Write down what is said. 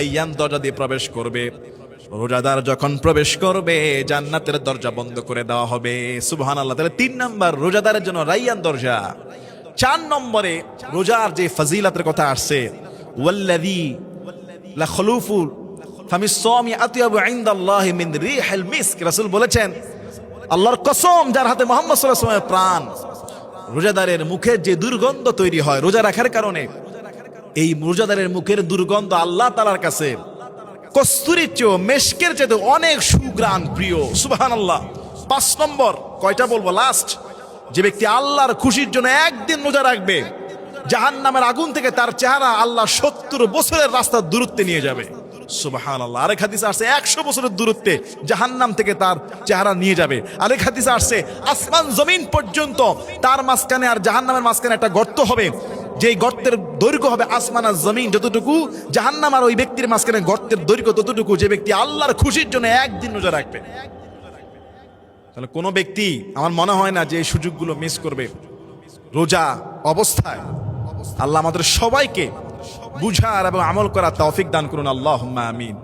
রাইয়ান দরজা দিয়ে প্রবেশ করবে। রোজাদার যখন প্রবেশ করবে জান্নাতের দরজা বন্ধ করে দেওয়া হবে। সুবহানাল্লাহ। তাহলে ৩ নাম্বার রোজাদারের জন্য রাইয়ান দরজা। ৪ নম্বরে রোজার যে ফজিলতের কথা আসছে, ওয়াল্লাযী লা খুলুফু ফামিস সাওমি আতয়াবু ইনদাল্লাহি মিন রিহিল মিস্ক। রাসূল বলেছেন, আল্লাহর কসম যার হাতে মুহাম্মদ সাল্লাল্লাহু আলাইহি ওয়াসাল্লামের প্রাণ, রোজাদারের মুখের যে দুর্গন্ধ তৈরি হয় রোজা রাখার কারণে, এই রোজাদারের মুখের দুর্গন্ধ আল্লাহ তাআলার কাছে কস্তুরীর চেয়ে, মেশকের চেয়ে অনেক সুঘ্রাণ প্রিয়। সুবহানাল্লাহ। ৫ নম্বর, কয়টা বলবো লাস্ট, যে ব্যক্তি আল্লাহর খুশির জন্য একদিন রোজা রাখবে, জাহান্নামের আগুন থেকে তার চেহারা আল্লাহ ৭০ বছরের রাস্তার দূরত্বে নিয়ে যাবে। সুবহানাল্লাহ। আরেক হাদিসে আসছে ১০০ বছরের দূরত্বে জাহান্নাম থেকে তার চেহারা নিয়ে যাবে। আরেক হাদিসে আসছে আসমান জমিন পর্যন্ত তার মাঝখানে আর জাহান্নামের মাঝখানে একটা গর্ত হবে, যেই গর্তের দৈর্ঘ্য হবে আসমান আর জমিন যতটুকু, জাহান্নাম আর ওই ব্যক্তির মাঝখানে গর্তের দৈর্ঘ্য ততটুকু, যে ব্যক্তি আল্লাহর খুশির জন্য একদিন রোজা রাখবে। তাহলে কোনো ব্যক্তি আমার মনে হয় না যে এই সুযোগগুলো মিস করবে রোজা অবস্থায়। আল্লাহ আমাদের সবাইকে বুঝার এবং আমল করার তৌফিক দান করুন। আল্লাহুম্মা আমিন।